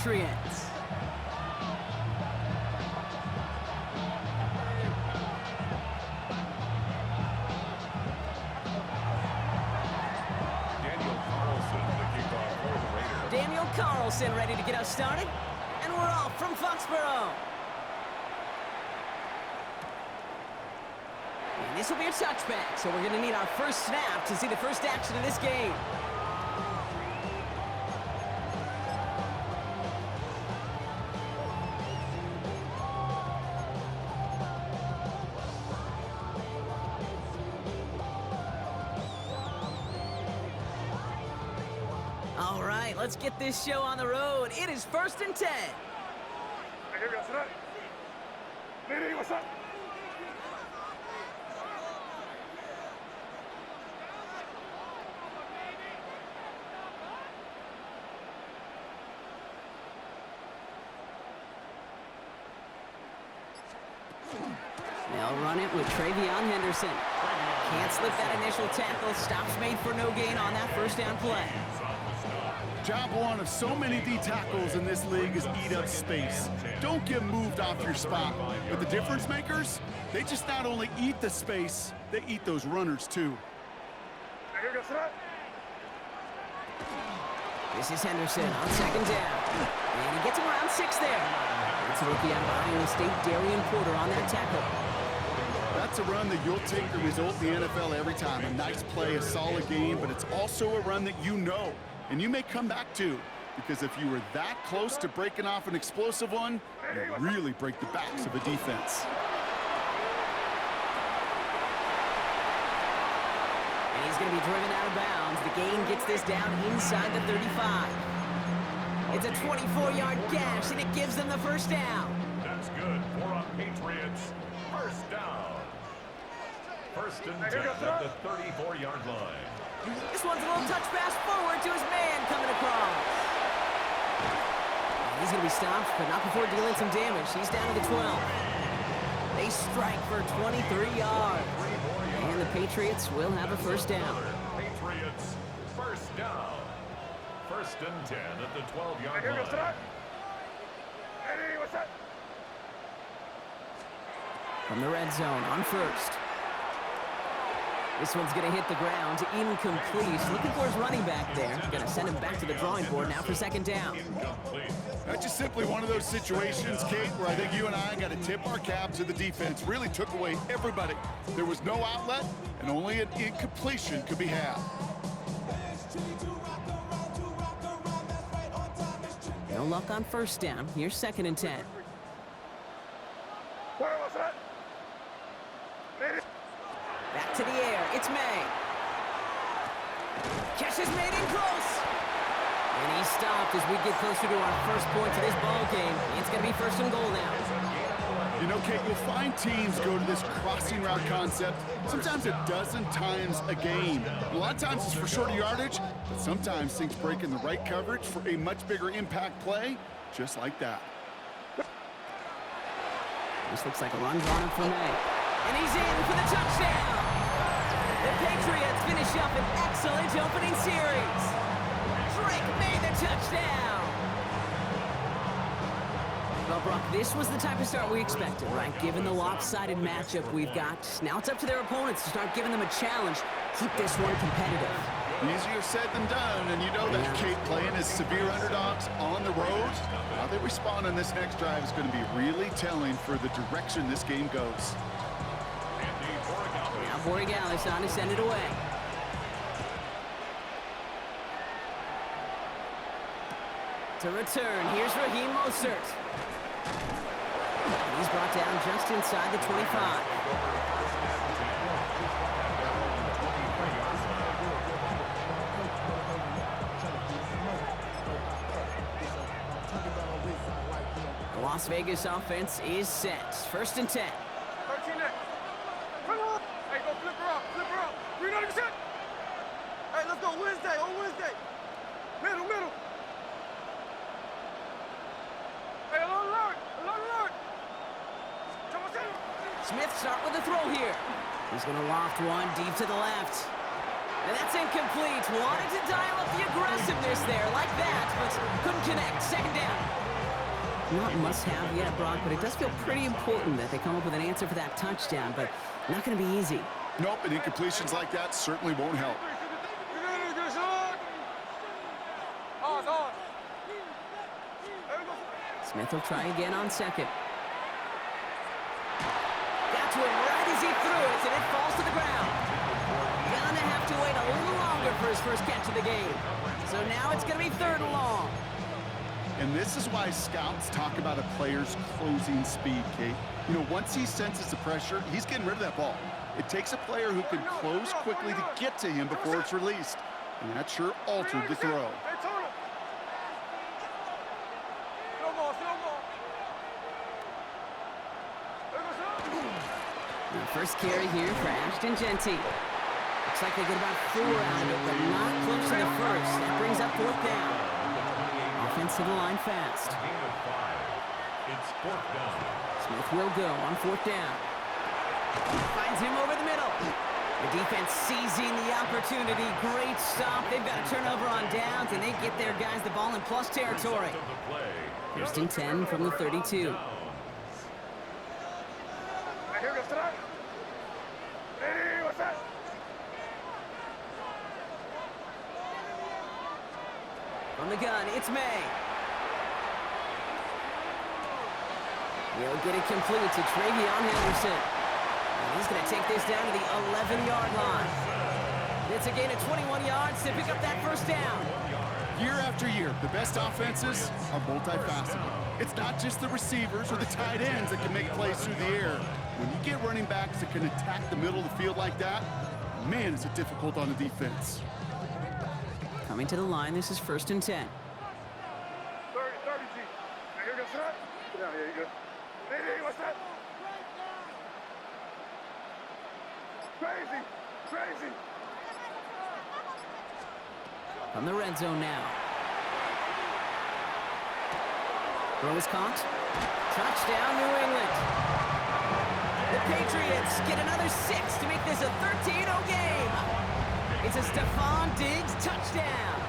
Patriots. Daniel Carlson ready to get us started. And we're off from Foxborough. And this will be a touchback, so we're going to need our first snap to see the first action of this game. All right, let's get this show on the road. It is 1st and 10. They'll run it with Travion Henderson. Can't slip that initial tackle. Stops made for no gain on that first down play. Job one of so many D tackles in this league is eat up space. Don't get moved off your spot. But the difference makers, they just not only eat the space, they eat those runners too. This is Henderson on 2nd down. And he gets him around 6 there. It's a rookie out of Iowa State, Darian Porter on that tackle. That's a run that you'll take the result in the NFL every time. A nice play, a solid game, but it's also a run that you know. And you may come back to, because if you were that close to breaking off an explosive one, you really break the backs of a defense. And he's going to be driven out of bounds. The gain gets this down inside the 35. It's a 24-yard gash, and it gives them the first down. That's good for our Patriots. First down. 1st and 10 at the 34-yard line. This one's a little touch pass forward to his man coming across. He's going to be stopped, but not before dealing some damage. He's down to the 12. They strike for 23 yards. And the Patriots will have a first down. Patriots, first down. 1st and 10 at the 12-yard line. From the red zone on 1st. This one's going to hit the ground, incomplete. Looking for his running back there. Going to send him back to the drawing board now for 2nd down. That's just simply one of those situations, Kate, where I think you and I got to tip our cap to the defense. Really took away everybody. There was no outlet, and only an incompletion could be had. No luck on 1st down. Here's 2nd and 10. Back to the air. It's May. Catch is made in close. And he's stopped as we get closer to our first points of this ball game. It's going to be 1st and goal now. You know, Kate, you'll find teams go to this crossing route concept sometimes a dozen times a game. A lot of times it's for shorter yardage, but sometimes things break in the right coverage for a much bigger impact play, just like that. This looks like a run drawn up for May. And he's in for the touchdown. The Patriots finish up an excellent opening series. Drake made the touchdown. Well, Brock, this was the type of start we expected, right? Given the lopsided matchup we've got, now it's up to their opponents to start giving them a challenge. Keep this one competitive. Easier said than done, and you know that, Kate, playing as severe underdogs on the road. How they respond on this next drive is going to be really telling for the direction this game goes. Now Borregales on to send it away. To return, here's Raheem Mostert. He's brought down just inside the 25. The Las Vegas offense is set. 1st and 10. 13 Hey, go flip her up, flip her up. 300%. Hey, let's go Wednesday, on Wednesday. Middle, middle. Hey, alert, alert. Smith start with a throw here. He's going to loft one deep to the left. And that's incomplete. Wanted to dial up the aggressiveness there like that, but couldn't connect. 2nd down. not must-have yet, Brock, but it does feel pretty important that they come up with an answer for that touchdown, but not going to be easy. Nope, and incompletions like that certainly won't help. Smith will try again on second. Got to him right as he threw it, and it falls to the ground. Gonna have to wait a little longer for his first catch of the game. So now it's going to be 3rd and long. And this is why scouts talk about a player's closing speed, Kate. You know, once he senses the pressure, he's getting rid of that ball. It takes a player who can close quickly to get to him before it's released. And that sure altered the throw. The first carry here for Ashton Genty. Looks like they get about 4 out of it, but not close to the first. That brings up 4th down. Offense to the line fast. It's 4th down. Smith will go on 4th down. Finds him over the middle. The defense seizing the opportunity. Great stop. They've got a turnover on downs, and they get their guys the ball in plus territory. 1st and 10 from the 32. From the gun, it's May. He'll get it complete to Travion Henderson. And he's going to take this down to the 11-yard line. It's a gain of 21 yards to pick up that 1st down. Year after year, the best offenses are multifaceted. It's not just the receivers or the tight ends that can make plays through the air. When you get running backs that can attack the middle of the field like that, man, is it difficult on the defense. Coming to the line, this is 1st and 10. 30, G. Now here goes that. Get down here, you go. Hey, what's that? Crazy, crazy. From the red zone now. Throw is caught. Touchdown, New England. The Patriots get another 6 to make this a 13-0 game. It's a Stephon Diggs touchdown.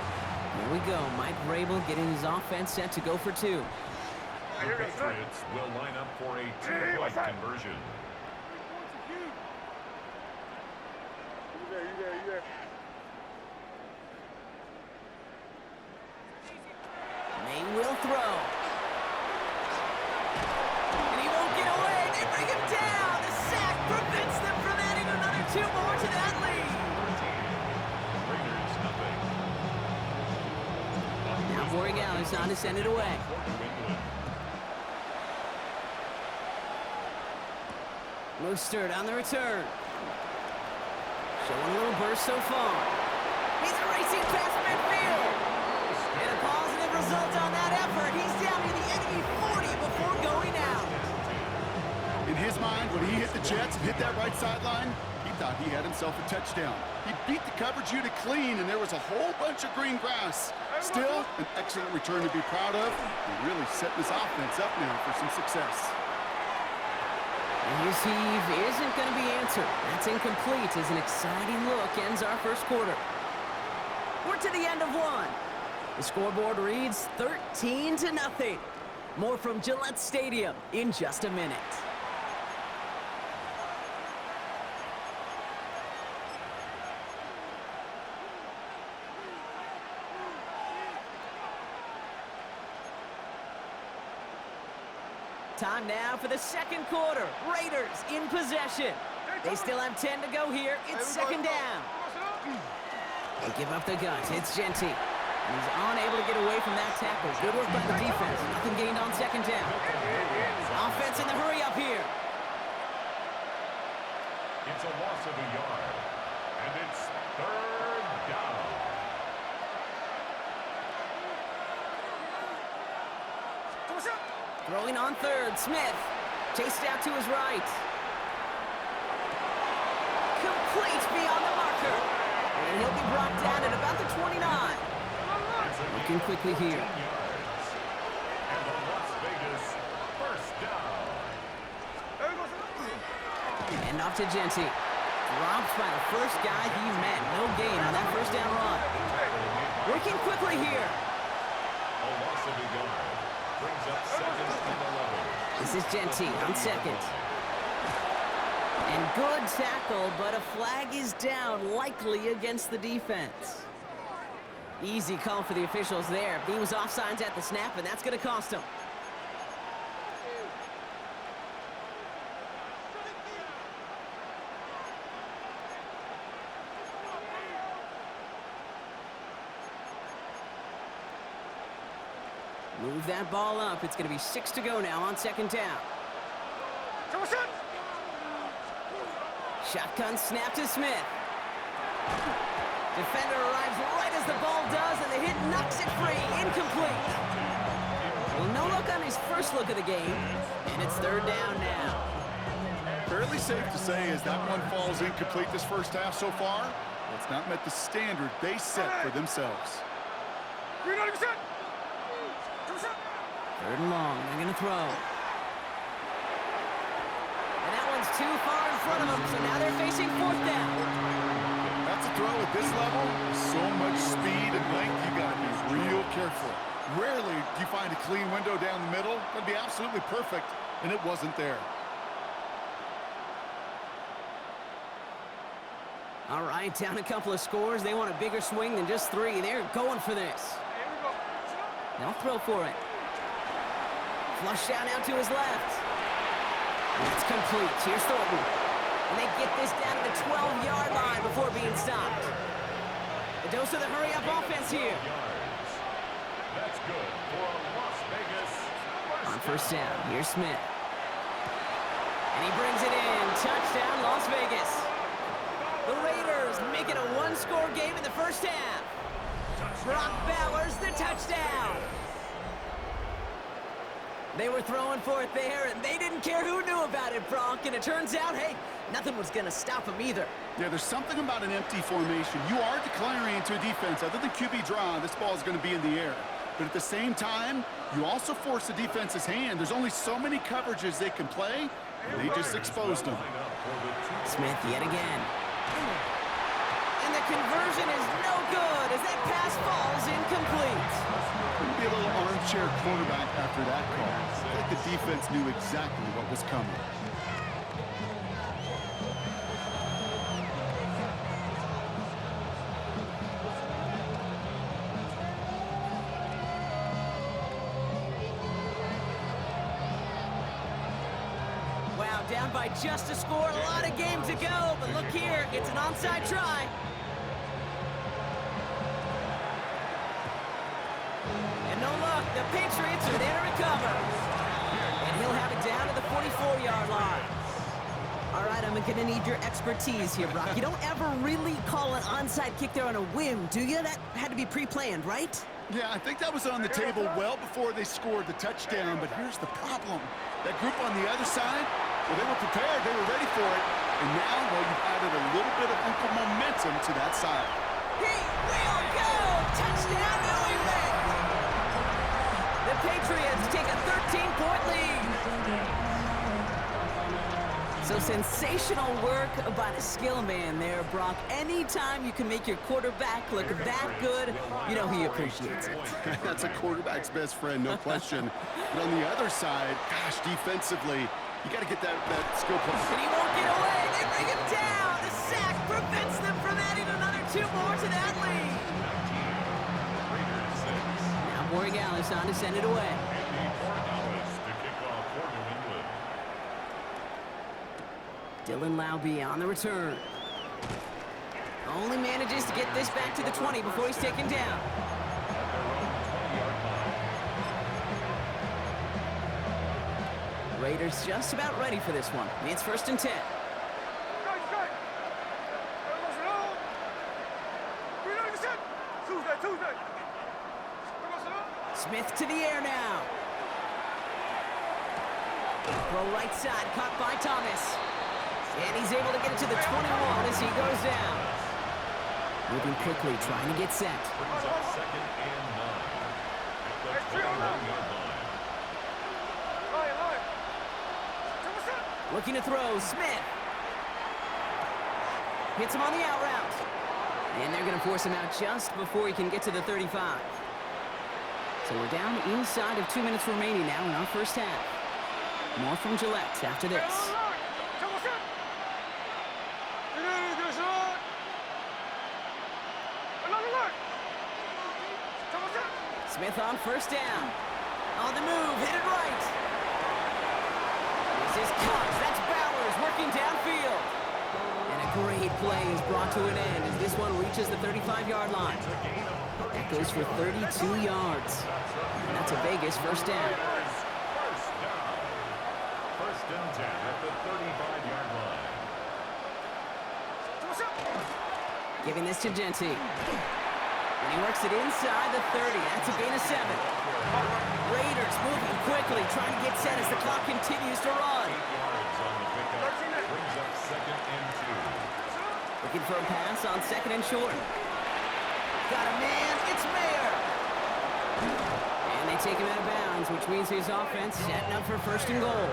Here we go. Mike Vrabel getting his offense set to go for 2. The Patriots will line up for a 2-point conversion. You there. May will throw. And he won't get away. They bring him down. The sack prevents them from adding another 2 more to that lead. Now Borregales on to send it away. Mostert on the return. Showing a little burst so far. He's racing past midfield. And a positive result on that effort. He's down to the enemy 40 before going out. In his mind, when he hit the Jets and hit that right sideline, he thought he had himself a touchdown. He beat the coverage unit clean, and there was a whole bunch of green grass. Still, an excellent return to be proud of, and really setting his offense up now for some success. And his heave isn't going to be answered. That's incomplete as an exciting look ends our 1st quarter. We're to the end of 1. The scoreboard reads 13-0. More from Gillette Stadium in just a minute. Time now for the 2nd quarter. Raiders in possession. They still have 10 to go here. It's 2nd down. They give up the guts. It's Genty. And he's unable to get away from that tackle. Good work by the defense. Nothing gained on 2nd down. Offense in the hurry up here. It's a loss of a yard. And it's 3rd down. Throwing on 3rd, Smith. Chased out to his right. Complete beyond the marker. And he'll be brought down at about the 29. Looking quickly here. And the Las Vegas 1st down. And off to Genty. Dropped by the first guy he met. No gain on that 1st down run. Working quickly here. A loss of a yard. Brings up 2nd This is Genty on second. And good tackle, but a flag is down, likely against the defense. Easy call for the officials there. He was offsides at the snap, and that's going to cost him. Move that ball up. It's going to be 6 to go now on second down. Shotgun snap to Smith. Defender arrives right as the ball does, and the hit knocks it free. Incomplete. Well, no look on his first look of the game, and it's third down now. Fairly safe to say as that one falls incomplete this first half so far, it's not met the standard they set for themselves. Third and long, they're going to throw. And that one's too far in front of them, so now they're facing fourth down. That's a throw at this level. So much speed and length, you got to be real careful. Rarely do you find a clean window down the middle. That'd be absolutely perfect, and it wasn't there. All right, down a couple of scores. They want a bigger swing than just 3. They're going for this. They'll throw for it. Flush down out to his left. It's complete. Here's Thornton. And they get this down to the 12-yard line before being stopped. A dose of the hurry-up offense here. That's good for Las Vegas. On first down, here's Smith. And he brings it in. Touchdown, Las Vegas. The Raiders make it a one-score game in the first half. Brock Bowers, the touchdown. They were throwing for it there, and they didn't care who knew about it, Brock. And it turns out, hey, nothing was going to stop them either. Yeah, there's something about an empty formation. You are declaring to a defense, other than QB draw, this ball is going to be in the air. But at the same time, you also force the defense's hand. There's only so many coverages they can play, and they just exposed them. Smith yet again. And the conversion is no good as that pass falls incomplete. Be a little armchair quarterback after that call. I think the defense knew exactly what was coming. Wow, down by just a score, a lot of game to go, but look here, it's an onside try. And no luck, the Patriots are there to recover. And he'll have it down to the 44-yard line. All right, I'm going to need your expertise here, Brock. You don't ever really call an onside kick there on a whim, do you? That had to be pre-planned, right? Yeah, I think that was on the table well before they scored the touchdown, but here's the problem. That group on the other side, well, they were prepared, they were ready for it, and now, well, you've added a little bit of Uncle momentum to that side. He will go! Touchdown, New England! The Patriots take a 13-point lead. So sensational work by the skill man there, Brock. Anytime you can make your quarterback look that good, you know he appreciates it. That's a quarterback's best friend, no question. But on the other side, gosh, defensively, you got to get that skill point. And he won't get away. They bring him down. The sack prevents them from adding another 2 more to that lead. Now Borregales on to send it away. Dylan Laube on the return. Only manages to get this back to the 20 before he's taken down. Raiders just about ready for this one. It's first and 10. Smith to the air now. Throw right side, caught by Thomas. And he's able to get it to the 21 as he goes down. Moving quickly, trying to get set. Brings up second and 9 at the 21-yard line. Looking to throw, Smith. Hits him on the out route. And they're going to force him out just before he can get to the 35. So we're down inside of 2 minutes remaining now in our first half. More from Gillette after this. Smith on first down. On the move, hit it right. This is Cox, that's Bowers working downfield. And a great play is brought to an end as this one reaches the 35-yard line. That goes for 32 yards. And that's a Vegas first down. First and 10 at the 35-yard line. Giving this to Genty. And he works it inside the 30. That's a gain of 7. Raiders moving quickly, trying to get set as the clock continues to run. 8 yards on the pickup. Brings up second and 2. Looking for a pass on second and short. Got a man, it's Mayer. And they take him out of bounds, which means his offense setting up for first and goal.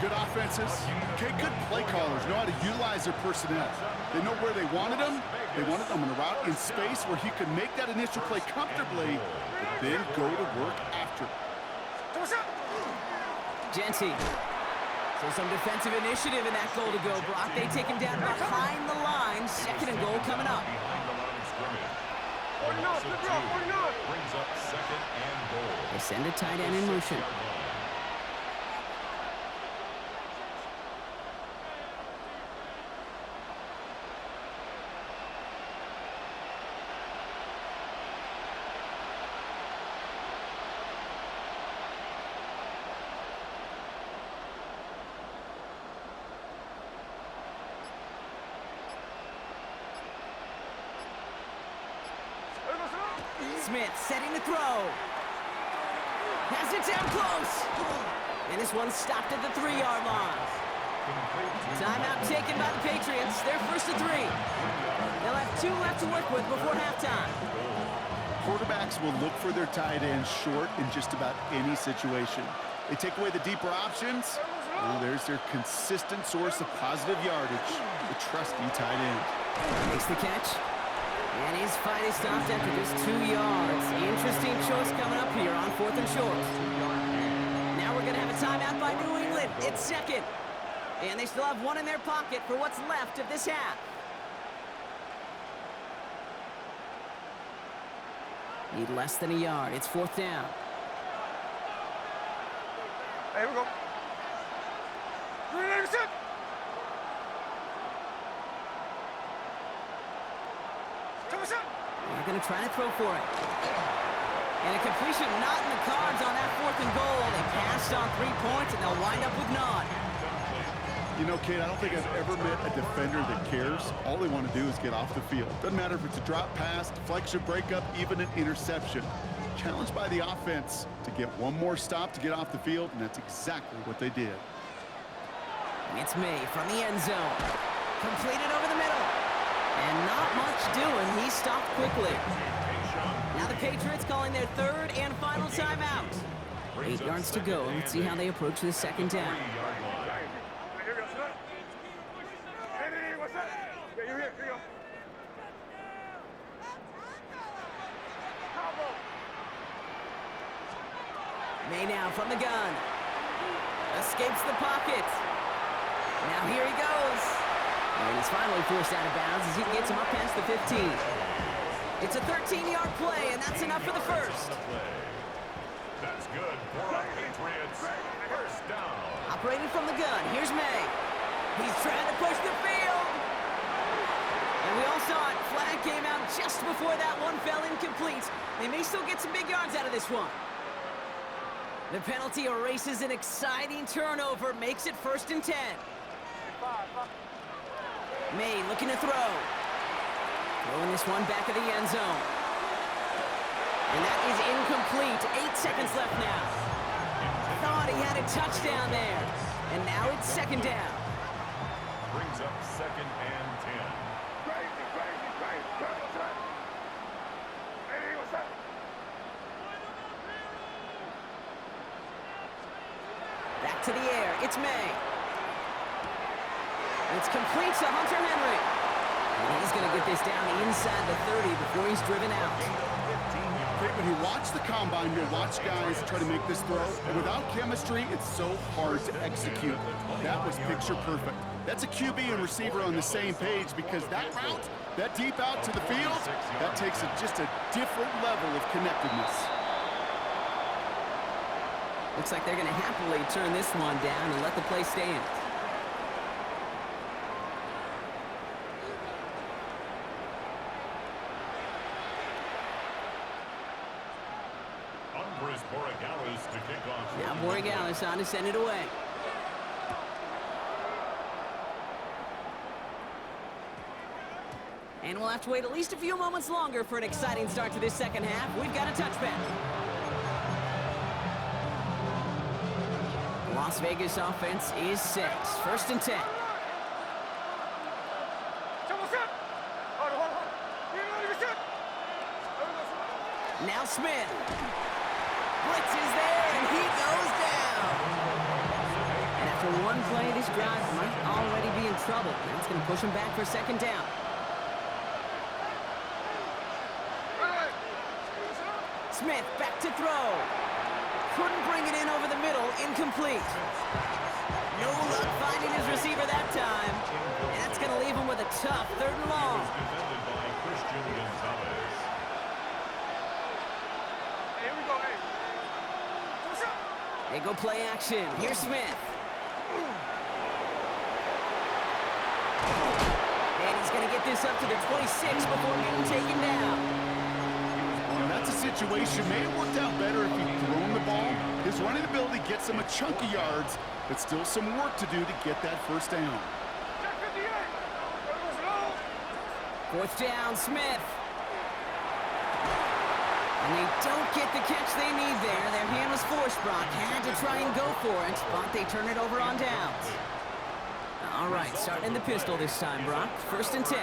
Good offenses. Okay, good play callers know how to utilize their personnel. They know where they wanted them. They wanted them on a route in space where he could make that initial play comfortably, but then go to work after. Genty. So some defensive initiative in that goal to go, Brock. They take him down behind the line. Second and goal coming up. Behind the line of scrimmage. Brings up second and goal. They send a tight end in motion. Smith setting the throw. Has it down close. And this one's stopped at the 3-yard line. Timeout taken by the Patriots. They're first to 3. They'll have 2 left to work with before halftime. Quarterbacks will look for their tight ends short in just about any situation. They take away the deeper options. Well, there's their consistent source of positive yardage, the trusty tight end. Makes the catch. And his fight is stopped after just 2 yards. Interesting choice coming up here on 4th and short. Now we're going to have a timeout by New England. It's second. And they still have 1 in their pocket for what's left of this half. Need less than a yard. It's 4th down. Hey, here we go. They're going to try to throw for it. And a completion not in the cards on that 4th and goal. They passed on 3 points, and they'll wind up with none. You know, Kate, I don't think I've ever met a defender that cares. All they want to do is get off the field. Doesn't matter if it's a drop pass, deflection, breakup, even an interception. Challenged by the offense to get one more stop to get off the field, and that's exactly what they did. It's May from the end zone. Completed over the middle. And not much doing. He stopped quickly. Now the Patriots calling their 3rd and final timeout. 8 yards to go. Let's see how they approach this second down. May now from the gun. Escapes the pocket. Now here he goes. And he's finally forced out of bounds as he gets him up past the 15. It's a 13-yard play, and that's enough for the first. That's good for our Patriots. First down. Operating from the gun, here's May. He's trying to push the field. And we all saw it. Flag came out just before that one fell incomplete. They may still get some big yards out of this one. The penalty erases an exciting turnover, makes it 1st and 10. May looking to throw. Throwing this one back of the end zone. And that is incomplete. 8 seconds left now. Thought he had a touchdown there. And now it's 2nd down. Brings up 2nd and 10. Back to the air. It's May. It's complete to Hunter Henry. And he's going to get this down inside the 30 before he's driven out. Okay, when you watch the combine, you'll watch guys try to make this throw. And without chemistry, it's so hard to execute. That was picture perfect. That's a QB and receiver on the same page because that route, that deep out to the field, that takes just a different level of connectedness. Looks like they're going to happily turn this one down and let the play stand. Now Borregales on to send it away. And we'll have to wait at least a few moments longer for an exciting start to this second half. We've got a touchback. The Las Vegas offense is set. 1st and 10. Now Smith. Blitz is there, and he goes down. And after one play, this drive might already be in trouble. That's going to push him back for 2nd down. Smith back to throw. Couldn't bring it in over the middle. Incomplete. No luck finding his receiver that time. And that's going to leave him with a tough 3rd and long. They go play action. Here's Smith. And he's going to get this up to the 26 before getting taken down. And that's a situation. May have worked out better if he'd thrown the ball. His running ability gets him a chunk of yards, but still some work to do to get that 1st down. 4th down, Smith. And they don't get the catch they need there. Their hand was forced. Brock had to try and go for it, but they turn it over on downs. All right, starting in the pistol this time, Brock. 1st and 10.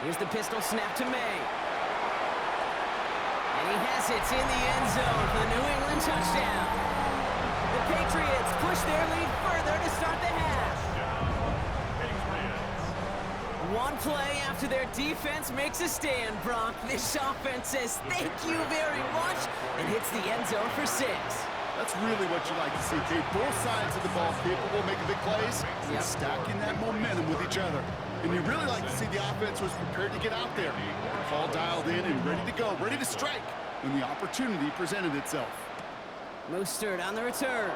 Here's the pistol snap to May. And he has it in the end zone for the New England touchdown. The Patriots push their lead further to start the half. One play after their defense makes a stand, Brock. This offense says thank you very much and hits the end zone for 6. That's really what you like to see, Kate. Both sides of the ball capable of making big plays and stacking that momentum with each other. And you really like to see the offense was prepared to get out there. The call dialed in and ready to go, ready to strike when the opportunity presented itself. Mostert on the return.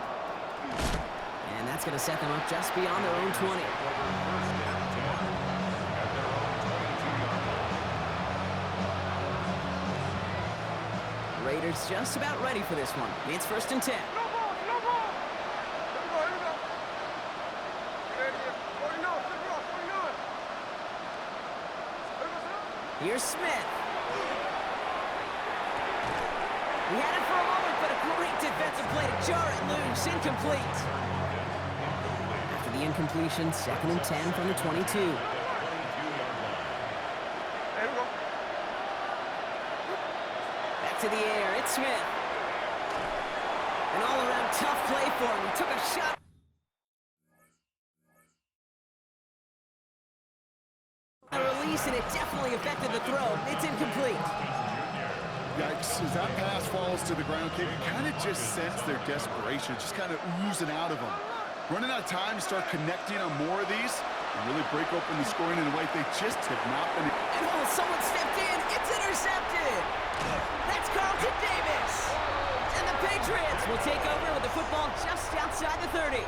And that's going to set them up just beyond their own 20. Raiders just about ready for this one. It's 1st and 10. No ball, no ball. Here we go. Here's Smith. He had it for a moment, but a great defensive play to jar it loose. Incomplete. After the incompletion, 2nd and 10 from the 22. To the air, it's Smith. An all-around tough play for him. He took a shot. A release, and it definitely affected the throw. It's incomplete. Yikes, as that pass falls to the ground, Kate, you kind of just sense their desperation, just kind of oozing out of them. Running out of time to start connecting on more of these and really break open the scoring in a way they just have not been. And someone stepped in. It's intercepted. That's Carlton Davis. And the Patriots will take over with the football just outside the 30.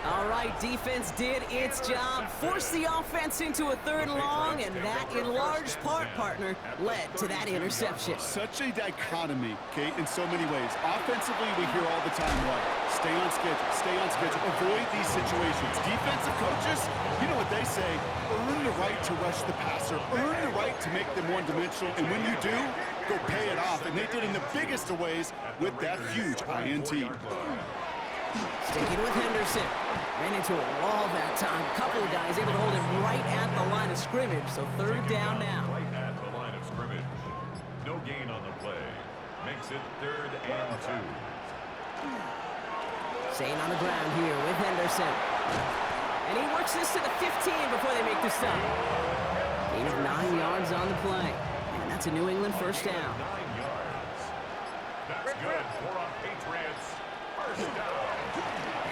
All right, defense did its job, forced the offense into a 3rd and long, and that, in large part, partner, led to that interception. Such a dichotomy, Kate, in so many ways. Offensively, we hear all the time, what? Stay on schedule, avoid these situations. Defensive coaches, you know what they say, earn the right to rush the passer, earn the right to make them one-dimensional, and when you do, go pay it off. And they did in the biggest of ways with that huge INT. Sticking with Henderson. Ran into a wall that time. A couple of guys able to hold him right at the line of scrimmage, so 3rd down now. Right at the line of scrimmage. No gain on the play. Makes it 3rd and 2. Staying on the ground here with Henderson. And he works this to the 15 before they make the stop. Gain of 9 yards on the play. And that's a New England first down. 9 yards. That's good for a Patriots first down.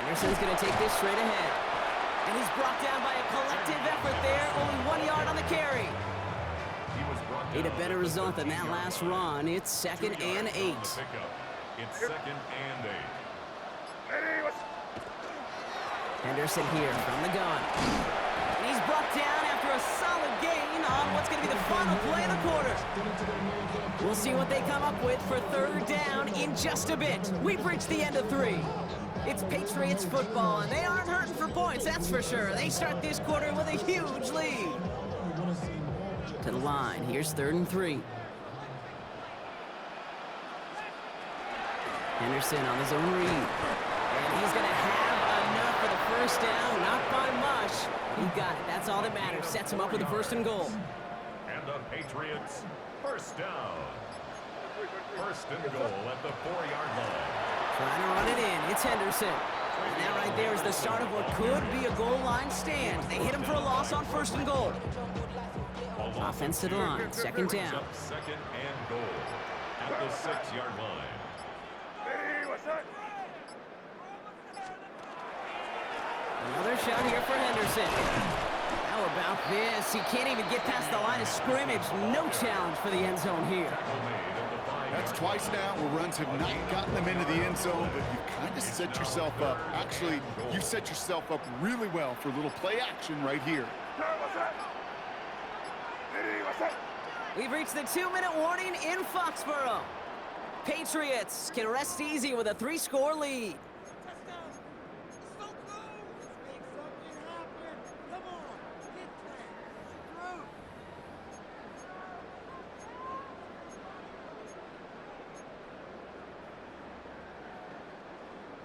Anderson's going to take this straight ahead. And he's brought down by a collective effort there. Only 1 yard on the carry. Need a better result than that last run. It's 2nd and 8. It's 2nd and 8. Henderson here from the gun. And he's brought down after a solid gain on what's going to be the final play of the quarter. We'll see what they come up with for 3rd down in just a bit. We've reached the end of 3. It's Patriots football, and they aren't hurting for points, that's for sure. They start this quarter with a huge lead. To the line, here's 3rd and 3. Henderson on his own read. And he's going to have enough for the first down, not by much. He got it, that's all that matters. Sets him up with a 1st and goal. And the Patriots first down. 1st and goal at the 4-yard line. Trying to run it in, it's Henderson. And that right there is the start of what could be a goal line stand. They hit him for a loss on 1st and goal. Offense to the line, 2nd down. 2nd and goal at the 6-yard line. Another shot here for Henderson. How about this? He can't even get past the line of scrimmage. No challenge for the end zone here. That's twice now where runs have not gotten them into the end zone, but you kind of set yourself up. Actually, you set yourself up really well for a little play action right here. We've reached the 2-minute warning in Foxborough. Patriots can rest easy with a 3-score lead.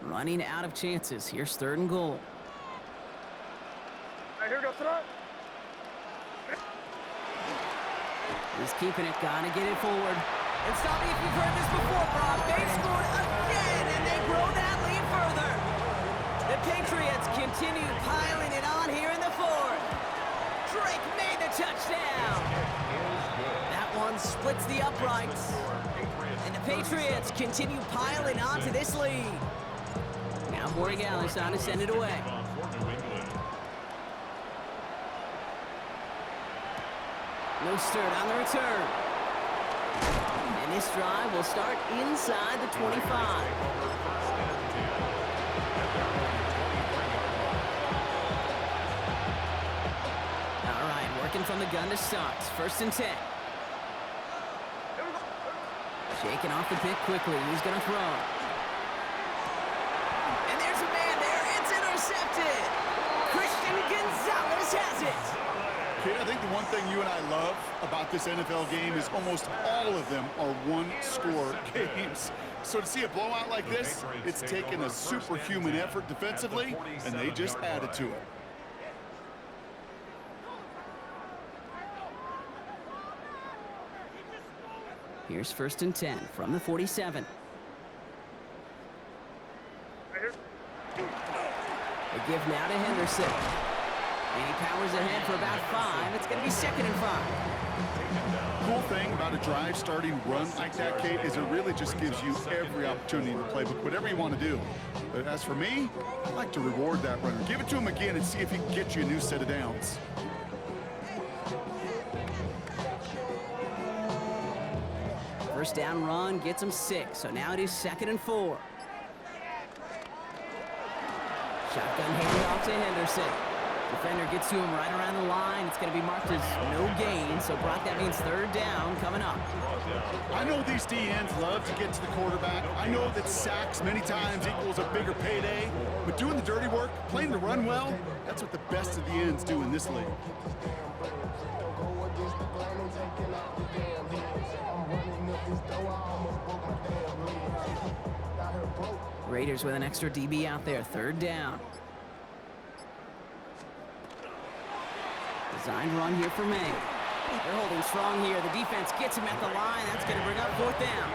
Running out of chances. Here's 3rd and goal. Here we go, throw. He's keeping it. Gotta get it forward. And stop me if you've heard this before, Brock. They've scored again, and they grow that lead further. The Patriots continue piling it on here in the 4th. Drake made the touchdown. That one splits the uprights. And the Patriots continue piling on to this lead. Now Borregales on to send it away. Mostert on the return. And this drive will start inside the 25. All right, working from the gun to start. 1st and 10. Shaking off the pick quickly. He's going to throw. And there's a man there. It's intercepted. Christian Gonzalez has it. Kid, I think the one thing you and I love about this NFL game is almost all of them are one-score games. So to see a blowout like this, it's taken a superhuman effort defensively, and they just added to it. Here's 1st and 10 from the 47. A give now to Henderson. And he powers ahead for about 5. It's going to be 2nd and 5. Cool thing about a drive starting run like that, Kate, is it really just gives you every opportunity in the playbook, whatever you want to do. But as for me, I like to reward that runner. Give it to him again and see if he can get you a new set of downs. First down run gets him 6, so now it is 2nd and 4. Shotgun handoff to Henderson. Defender gets to him right around the line. It's going to be marked as no gain, so Brock, that means 3rd down coming up. I know these DNs love to get to the quarterback. I know that sacks many times equals a bigger payday, but doing the dirty work, playing the run well, that's what the best of the ends do in this league. Raiders with an extra DB out there, 3rd down. Designed run here for May. They're holding strong here. The defense gets him at the line. That's going to bring up 4th down.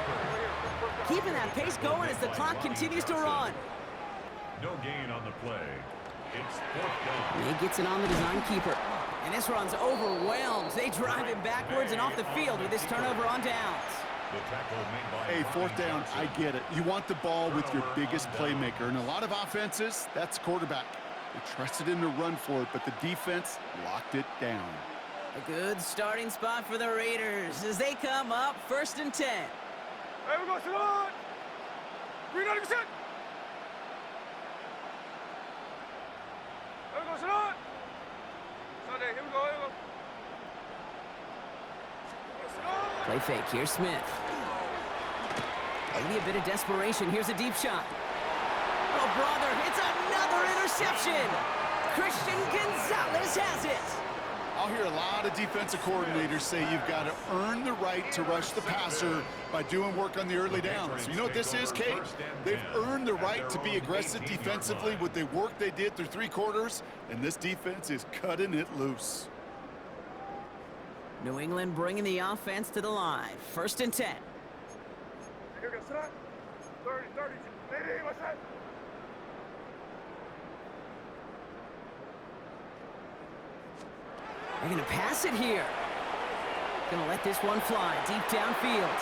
Keeping that pace going as the clock continues to run. No gain on the play. It's 4th down. May gets it on the design keeper. And this run's overwhelmed. They drive him backwards and off the field with this turnover on downs. The tackle made by Hey, fourth down, I get it. You want the ball with your biggest playmaker. And a lot of offenses, that's quarterback. They trusted him to run for it, but the defense locked it down. A good starting spot for the Raiders as they come up 1st and 10. Hey, we go, sit on! 390%! Here we go, sit on! Sunday, here we go, here we go. Sit on! Play fake, here's Smith. Maybe a bit of desperation, here's a deep shot. Oh, brother, it's another interception! Christian Gonzalez has it! I'll hear a lot of defensive coordinators say you've got to earn the right to rush the passer by doing work on the early downs. You know what this is, Kate? They've earned the right to be aggressive defensively with the work they did through 3 quarters, and this defense is cutting it loose. New England bringing the offense to the line. 1st and 10. Here we go, sit on! 30, 30, 80, what's that? They're going to pass it here. Going to let this one fly deep downfield.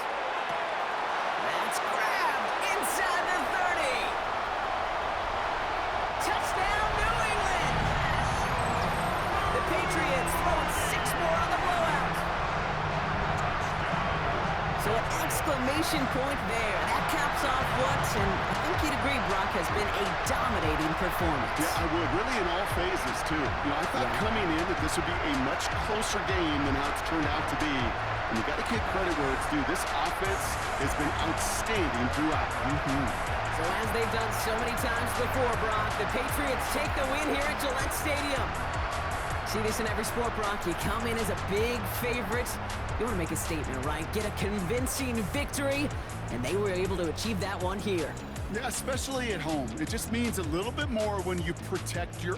That's grabbed inside the 30. Touchdown, New England. The Patriots throwing 6 more on the blowout. So an exclamation point there. That caps off what, and I think you'd agree, Brock, has been a dominating performance. Yeah, I would. Really in all phases, too. You know, I thought coming in that this would be a much closer game than how it's turned out to be. And you got to give credit where it's due. This offense has been outstanding throughout. So as they've done so many times before, Brock, the Patriots take the win here at Gillette Stadium. See this in every sport, Brock. You come in as a big favorite. You want to make a statement, right? Get a convincing victory, and they were able to achieve that one here. Yeah, especially at home. It just means a little bit more when you protect your